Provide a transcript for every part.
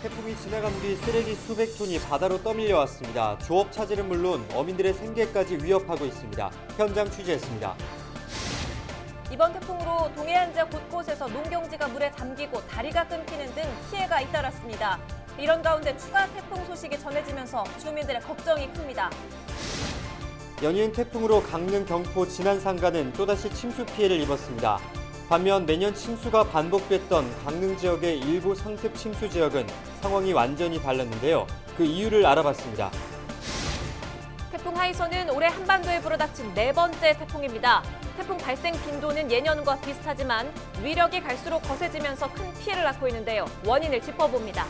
태풍이 지나간 뒤 쓰레기 수백 톤이 바다로 떠밀려 왔습니다. 조업 차질은 물론 어민들의 생계까지 위협하고 있습니다. 현장 취재했습니다. 이번 태풍으로 동해안 지역 곳곳에서 농경지가 물에 잠기고 다리가 끊기는 등 피해가 잇따랐습니다. 이런 가운데 추가 태풍 소식이 전해지면서 주민들의 걱정이 큽니다. 연이은 태풍으로 강릉, 경포, 진안 상가는 또다시 침수 피해를 입었습니다. 반면 매년 침수가 반복됐던 강릉 지역의 일부 상습 침수 지역은 상황이 완전히 달랐는데요. 그 이유를 알아봤습니다. 태풍 하이선은 올해 한반도에 불어닥친 네 번째 태풍입니다. 태풍 발생 빈도는 예년과 비슷하지만 위력이 갈수록 거세지면서 큰 피해를 낳고 있는데요. 원인을 짚어봅니다.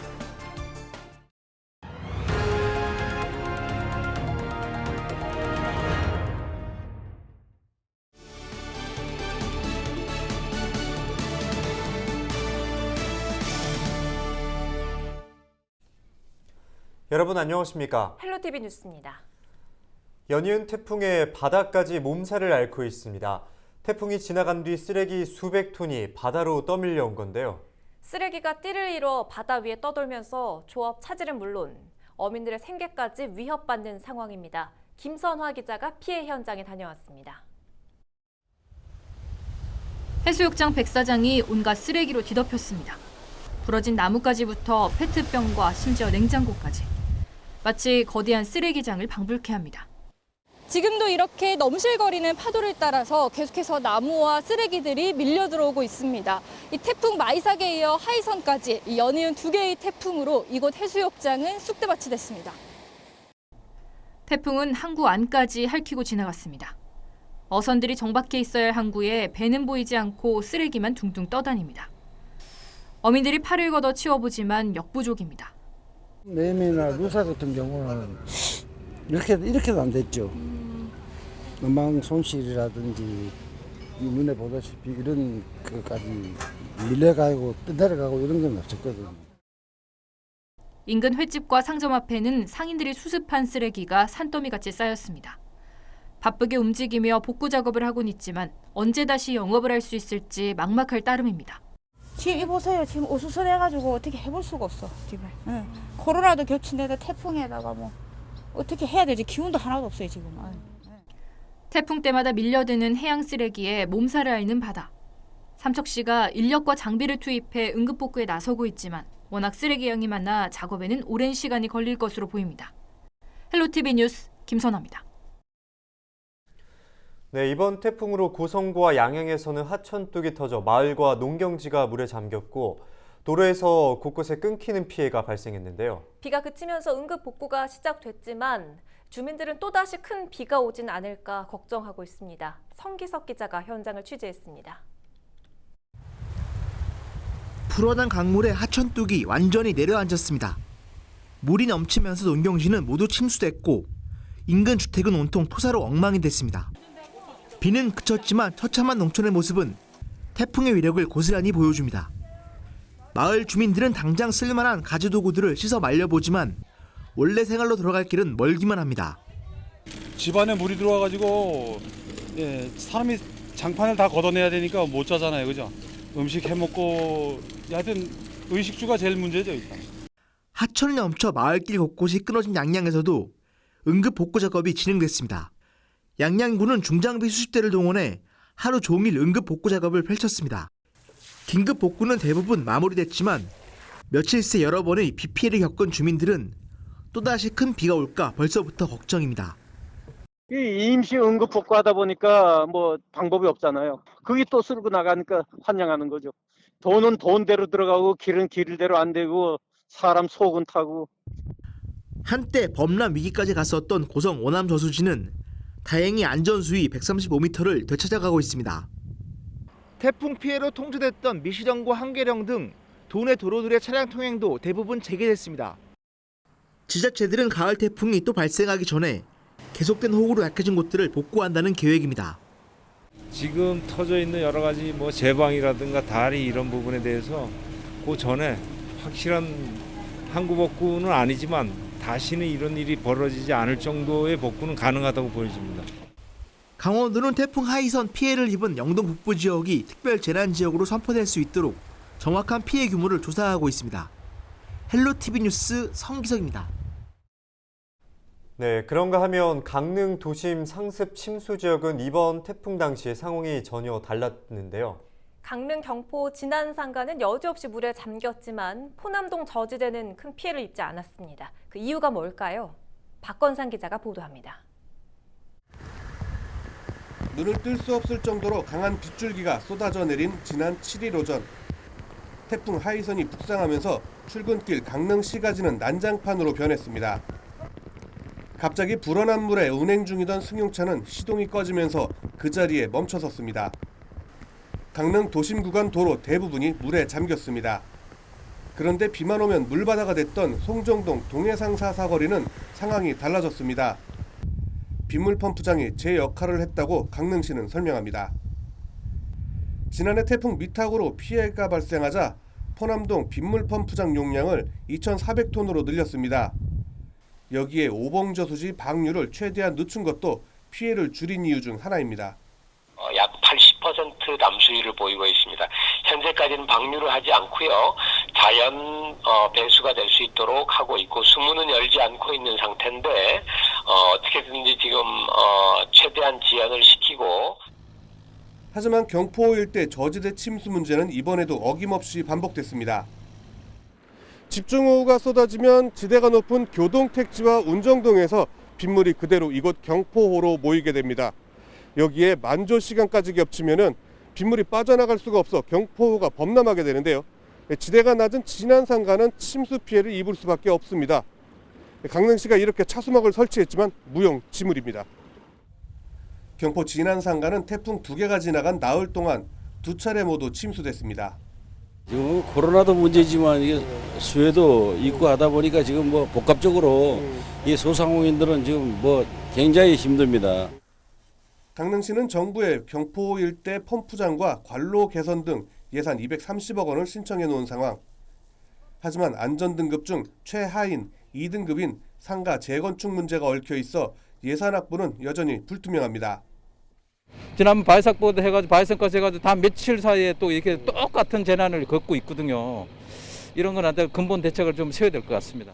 여러분 안녕하십니까? 헬로티비 뉴스입니다. 연이은 태풍에 바다까지 몸살을 앓고 있습니다. 태풍이 지나간 뒤 쓰레기 수백 톤이 바다로 떠밀려 온 건데요. 쓰레기가 띠를 잃어 바다 위에 떠돌면서 조업 차질은 물론 어민들의 생계까지 위협받는 상황입니다. 김선화 기자가 피해 현장에 다녀왔습니다. 해수욕장 백사장이 온갖 쓰레기로 뒤덮였습니다. 부러진 나뭇가지부터 페트병과 심지어 냉장고까지. 마치 거대한 쓰레기장을 방불케 합니다. 지금도 이렇게 넘실거리는 파도를 따라서 계속해서 나무와 쓰레기들이 밀려 들어오고 있습니다. 이 태풍 마이삭에 이어 하이선까지 연이은 두 개의 태풍으로 이곳 해수욕장은 쑥대밭이 됐습니다. 태풍은 항구 안까지 핥히고 지나갔습니다. 어선들이 정박해 있어야 할 항구에 배는 보이지 않고 쓰레기만 둥둥 떠다닙니다. 어민들이 팔을 걷어 치워보지만 역부족입니다. 매미나 루사 같은 경우는 이렇게도 안 됐죠. 음악 손실이라든지 눈에 보다시피 이런 것까지 밀려가고 내려가고 이런 건 없었거든요. 인근 횟집과 상점 앞에는 상인들이 수습한 쓰레기가 산더미같이 쌓였습니다. 바쁘게 움직이며 복구 작업을 하곤 있지만 언제 다시 영업을 할 수 있을지 막막할 따름입니다. 지금 이보세요. 지금 어수선해가지고 어떻게 해볼 수가 없어 지금. 응. 코로나도 겹친데다 태풍에다가 뭐 어떻게 해야 되지? 기운도 하나도 없어요 지금. 태풍 때마다 밀려드는 해양 쓰레기에 몸살을 앓는 바다. 삼척시가 인력과 장비를 투입해 응급복구에 나서고 있지만 워낙 쓰레기 양이 많아 작업에는 오랜 시간이 걸릴 것으로 보입니다. 헬로티비 뉴스 김선아입니다. 네, 이번 태풍으로 고성과 양양에서는 하천둑이 터져 마을과 농경지가 물에 잠겼고 도로에서 곳곳에 끊기는 피해가 발생했는데요. 비가 그치면서 응급 복구가 시작됐지만 주민들은 또다시 큰 비가 오진 않을까 걱정하고 있습니다. 성기석 기자가 현장을 취재했습니다. 불어난 강물에 하천둑이 완전히 내려앉았습니다. 물이 넘치면서 농경지는 모두 침수됐고 인근 주택은 온통 토사로 엉망이 됐습니다. 비는 그쳤지만 처참한 농촌의 모습은 태풍의 위력을 고스란히 보여줍니다. 마을 주민들은 당장 쓸만한 가재도구들을 씻어 말려보지만 원래 생활로 돌아갈 길은 멀기만 합니다. 집안에 물이 들어와가지고 사람이 장판을 다 걷어내야 되니까 못 자잖아요, 그죠? 음식 해먹고 하여튼 의식주가 제일 문제죠, 일단. 하천이 넘쳐 마을길 곳곳이 끊어진 양양에서도 응급 복구 작업이 진행됐습니다. 양양군은 중장비 수십 대를 동원해 하루 종일 응급 복구 작업을 펼쳤습니다. 긴급 복구는 대부분 마무리됐지만 며칠 새 여러 번의 비 피해를 겪은 주민들은 또다시 큰 비가 올까 벌써부터 걱정입니다. 임시 응급 복구하다 보니까 뭐 방법이 없잖아요. 그게 또 쓸고 나가니까 환장하는 거죠. 돈은 돈대로 들어가고 길은 길대로 안 되고 사람 속은 타고. 한때 범람 위기까지 갔었던 고성 오남 저수지는 다행히 안전수위 135m를 되찾아가고 있습니다. 태풍 피해로 통제됐던 미시령과 한계령 등 도내 도로들의 차량 통행도 대부분 재개됐습니다. 지자체들은 가을 태풍이 또 발생하기 전에 계속된 호우로 약해진 곳들을 복구한다는 계획입니다. 지금 터져 있는 여러 가지 제방이라든가 다리 이런 부분에 대해서 그 전에 확실한 항구 복구는 아니지만 다시는 이런 일이 벌어지지 않을 정도의 복구는 가능하다고 보여집니다. 강원도는 태풍 하이선 피해를 입은 영동 북부 지역이 특별 재난 지역으로 선포될 수 있도록 정확한 피해 규모를 조사하고 있습니다. 헬로티비 뉴스 성기석입니다. 네, 그런가 하면 강릉 도심 상습 침수 지역은 이번 태풍 당시 상황이 전혀 달랐는데요. 강릉 경포 진안상가는 여지없이 물에 잠겼지만 포남동 저지대는 큰 피해를 입지 않았습니다. 그 이유가 뭘까요? 박건상 기자가 보도합니다. 눈을 뜰 수 없을 정도로 강한 빗줄기가 쏟아져 내린 지난 7일 오전. 태풍 하이선이 북상하면서 출근길 강릉 시가지는 난장판으로 변했습니다. 갑자기 불어난 물에 운행 중이던 승용차는 시동이 꺼지면서 그 자리에 멈춰섰습니다. 강릉 도심 구간 도로 대부분이 물에 잠겼습니다. 그런데 비만 오면 물바다가 됐던 송정동 동해상사 사거리는 상황이 달라졌습니다. 빗물 펌프장이 제 역할을 했다고 강릉시는 설명합니다. 지난해 태풍 미탁으로 피해가 발생하자 포남동 빗물 펌프장 용량을 2,400톤으로 늘렸습니다. 여기에 오봉저수지 방류를 최대한 늦춘 것도 피해를 줄인 이유 중 하나입니다. 약 80% 남수율을 보이고 있습니다. 현재까지는 방류를 하지 않고요. 자연 배수가 될 수 있도록 하고 있고 수문은 열지 않고 있는 상태인데 어떻게든지 지금 최대한 지연을 시키고. 하지만 경포 일대 저지대 침수 문제는 이번에도 어김없이 반복됐습니다. 집중호우가 쏟아지면 지대가 높은 교동택지와 운정동에서 빗물이 그대로 이곳 경포호로 모이게 됩니다. 여기에 만조 시간까지 겹치면은 빗물이 빠져나갈 수가 없어 경포호가 범람하게 되는데요. 지대가 낮은 진안상가는 침수 피해를 입을 수밖에 없습니다. 강릉시가 이렇게 차수막을 설치했지만 무용지물입니다. 경포 진안상가는 태풍 2개가 지나간 나흘 동안 2차례 모두 침수됐습니다. 지금 코로나도 문제지만 이게 수해도 있고 하다 보니까 지금 뭐 복합적으로 이 소상공인들은 지금 뭐 굉장히 힘듭니다. 강릉시는 정부에 경포 일대 펌프장과 관로 개선 등 예산 230억 원을 신청해 놓은 상황. 하지만 안전등급 중 최하인 2등급인 상가 재건축 문제가 얽혀 있어 예산 확보는 여전히 불투명합니다. 지난번 바이삭보드 해가지고 바이삭까지 해가지고 다 며칠 사이에 또 이렇게 똑같은 재난을 겪고 있거든요. 이런 건 한테 근본 대책을 좀 세워야 될 것 같습니다.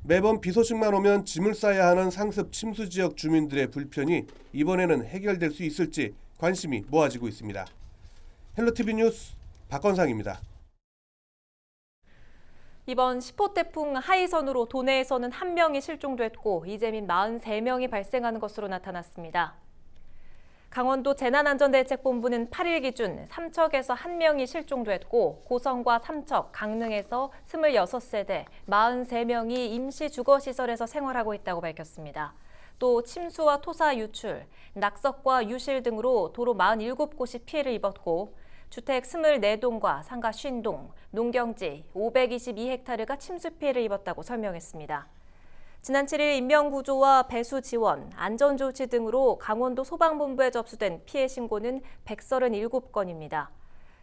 매번 비 소식만 오면 짐을 싸야 하는 상습 침수 지역 주민들의 불편이 이번에는 해결될 수 있을지 관심이 모아지고 있습니다. 헬로티비 뉴스 박건상입니다. 이번 10호 태풍 하이선으로 도내에서는 1명이 실종됐고 이재민 43명이 발생하는 것으로 나타났습니다. 강원도 재난안전대책본부는 8일 기준 삼척에서 1명이 실종됐고 고성과 삼척, 강릉에서 26세대, 43명이 임시 주거시설에서 생활하고 있다고 밝혔습니다. 또 침수와 토사 유출, 낙석과 유실 등으로 도로 47곳이 피해를 입었고 주택 24동과 상가 50동, 농경지 522헥타르가 침수 피해를 입었다고 설명했습니다. 지난 7일 인명구조와 배수 지원, 안전조치 등으로 강원도 소방본부에 접수된 피해 신고는 137건입니다.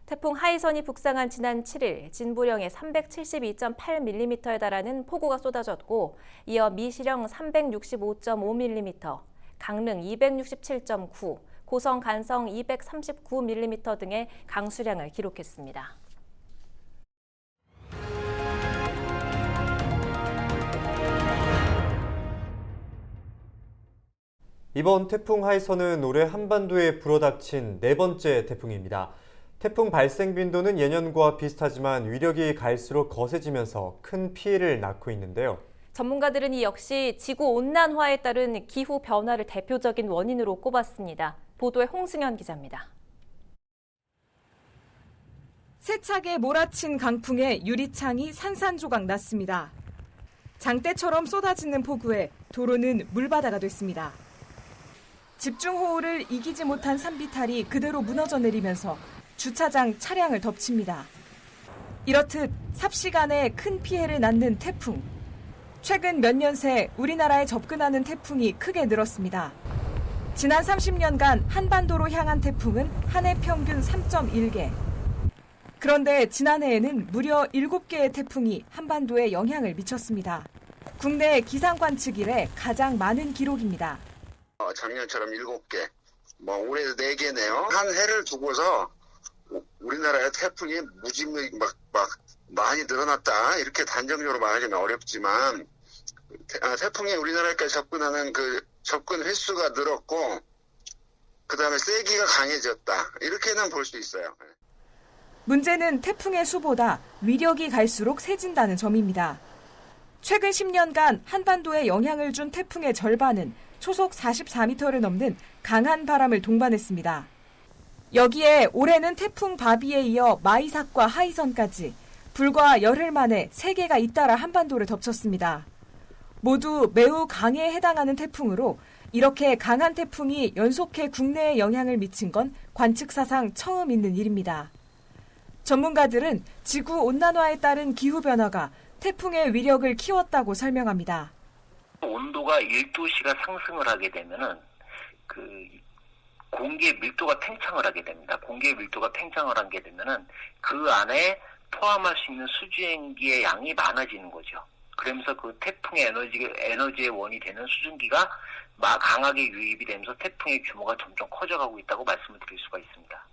태풍 하이선이 북상한 지난 7일 진부령에 372.8mm에 달하는 폭우가 쏟아졌고 이어 미시령 365.5mm, 강릉 267.9, 고성 간성 239mm 등의 강수량을 기록했습니다. 이번 태풍 하이선은 올해 한반도에 불어닥친 4번째 태풍입니다. 태풍 발생 빈도는 예년과 비슷하지만 위력이 갈수록 거세지면서 큰 피해를 낳고 있는데요. 전문가들은 이 역시 지구온난화에 따른 기후 변화를 대표적인 원인으로 꼽았습니다. 보도에 홍승현 기자입니다. 세차게 몰아친 강풍에 유리창이 산산조각 났습니다. 장대처럼 쏟아지는 폭우에 도로는 물바다가 됐습니다. 집중호우를 이기지 못한 산비탈이 그대로 무너져 내리면서 주차장 차량을 덮칩니다. 이렇듯 삽시간에 큰 피해를 낳는 태풍. 최근 몇 년 새 우리나라에 접근하는 태풍이 크게 늘었습니다. 지난 30년간 한반도로 향한 태풍은 한 해 평균 3.1개. 그런데 지난해에는 무려 7개의 태풍이 한반도에 영향을 미쳤습니다. 국내 기상관측 이래 가장 많은 기록입니다. 작년처럼 7개, 올해도 4개네요. 한 해를 두고서 우리나라에 태풍이 무지무지 막 많이 늘어났다 이렇게 단정적으로 말하기는 어렵지만 태풍이 우리나라까지 접근하는 그 접근 횟수가 늘었고 그다음에 세기가 강해졌다 이렇게는 볼 수 있어요. 문제는 태풍의 수보다 위력이 갈수록 세진다는 점입니다. 최근 10년간 한반도에 영향을 준 태풍의 절반은 초속 44m를 넘는 강한 바람을 동반했습니다. 여기에 올해는 태풍 바비에 이어 마이삭과 하이선까지 불과 열흘 만에 3개가 잇따라 한반도를 덮쳤습니다. 모두 매우 강에 해당하는 태풍으로 이렇게 강한 태풍이 연속해 국내에 영향을 미친 건 관측사상 처음 있는 일입니다. 전문가들은 지구온난화에 따른 기후변화가 태풍의 위력을 키웠다고 설명합니다. 온도가 1도씨가 상승을 하게 되면은 공기의 밀도가 팽창을 하게 됩니다. 공기의 밀도가 팽창을 하게 되면은 그 안에 포함할 수 있는 수증기의 양이 많아지는 거죠. 그러면서 그 태풍의 에너지의 원이 되는 수증기가 강하게 유입이 되면서 태풍의 규모가 점점 커져가고 있다고 말씀을 드릴 수가 있습니다.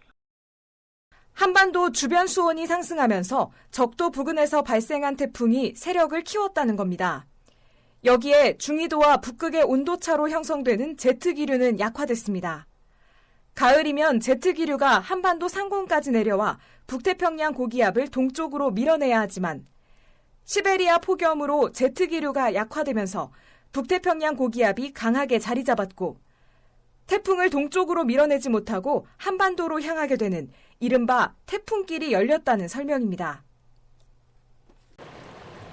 한반도 주변 수온이 상승하면서 적도 부근에서 발생한 태풍이 세력을 키웠다는 겁니다. 여기에 중위도와 북극의 온도차로 형성되는 제트기류는 약화됐습니다. 가을이면 제트기류가 한반도 상공까지 내려와 북태평양 고기압을 동쪽으로 밀어내야 하지만 시베리아 폭염으로 제트기류가 약화되면서 북태평양 고기압이 강하게 자리 잡았고 태풍을 동쪽으로 밀어내지 못하고 한반도로 향하게 되는 이른바 태풍길이 열렸다는 설명입니다.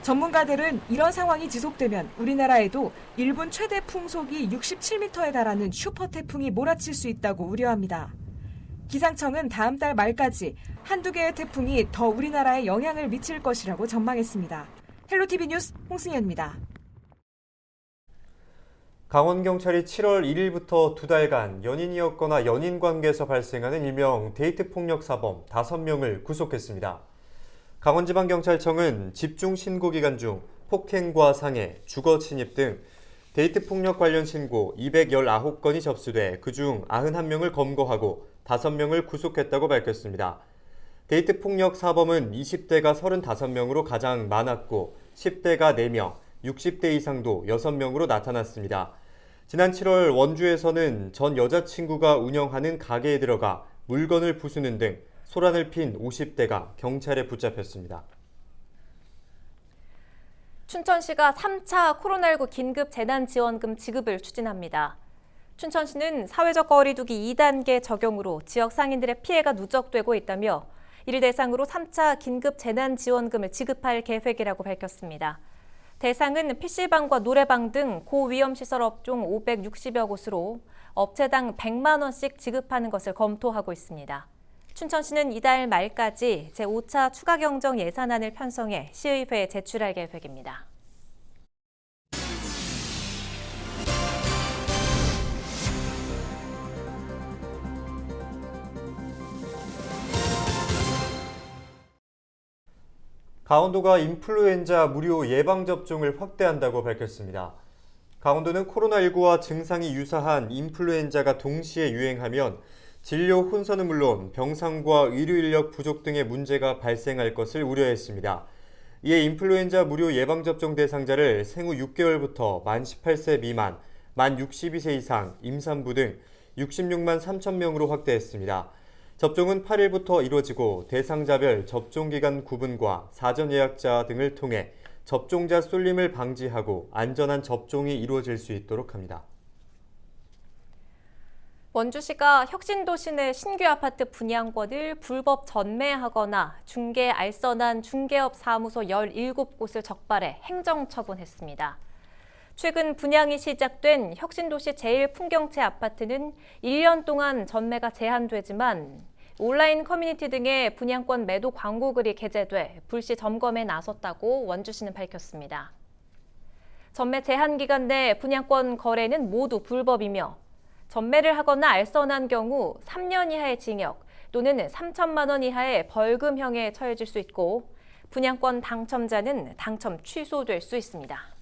전문가들은 이런 상황이 지속되면 우리나라에도 일본 최대 풍속이 67m에 달하는 슈퍼태풍이 몰아칠 수 있다고 우려합니다. 기상청은 다음 달 말까지 한두 개의 태풍이 더 우리나라에 영향을 미칠 것이라고 전망했습니다. 헬로티비 뉴스 홍승현입니다. 강원경찰이 7월 1일부터 2달간 연인이었거나 연인 관계에서 발생하는 일명 데이트폭력 사범 5명을 구속했습니다. 강원지방경찰청은 집중신고 기간 중 폭행과 상해, 주거침입 등 데이트폭력 관련 신고 219건이 접수돼 그중 91명을 검거하고 5명을 구속했다고 밝혔습니다. 데이트폭력 사범은 20대가 35명으로 가장 많았고 10대가 4명, 60대 이상도 6명으로 나타났습니다. 지난 7월 원주에서는 전 여자친구가 운영하는 가게에 들어가 물건을 부수는 등 소란을 핀 50대가 경찰에 붙잡혔습니다. 춘천시가 3차 코로나19 긴급 재난지원금 지급을 추진합니다. 춘천시는 사회적 거리두기 2단계 적용으로 지역 상인들의 피해가 누적되고 있다며 이를 대상으로 3차 긴급 재난지원금을 지급할 계획이라고 밝혔습니다. 대상은 PC방과 노래방 등 고위험시설 업종 560여 곳으로 업체당 100만 원씩 지급하는 것을 검토하고 있습니다. 춘천시는 이달 말까지 제5차 추가 경정 예산안을 편성해 시의회에 제출할 계획입니다. 강원도가 인플루엔자 무료 예방접종을 확대한다고 밝혔습니다. 강원도는 코로나19와 증상이 유사한 인플루엔자가 동시에 유행하면 진료 혼선은 물론 병상과 의료 인력 부족 등의 문제가 발생할 것을 우려했습니다. 이에 인플루엔자 무료 예방접종 대상자를 생후 6개월부터 만 18세 미만, 만 62세 이상, 임산부 등 66만 3천 명으로 확대했습니다. 접종은 8일부터 이루어지고 대상자별 접종기간 구분과 사전 예약자 등을 통해 접종자 쏠림을 방지하고 안전한 접종이 이루어질 수 있도록 합니다. 원주시가 혁신도시 내 신규 아파트 분양권을 불법 전매하거나 중개 알선한 중개업 사무소 17곳을 적발해 행정처분했습니다. 최근 분양이 시작된 혁신도시 제1풍경채 아파트는 1년 동안 전매가 제한되지만 온라인 커뮤니티 등의 분양권 매도 광고글이 게재돼 불시 점검에 나섰다고 원주시는 밝혔습니다. 전매 제한 기간 내 분양권 거래는 모두 불법이며 전매를 하거나 알선한 경우 3년 이하의 징역 또는 3천만 원 이하의 벌금형에 처해질 수 있고 분양권 당첨자는 당첨 취소될 수 있습니다.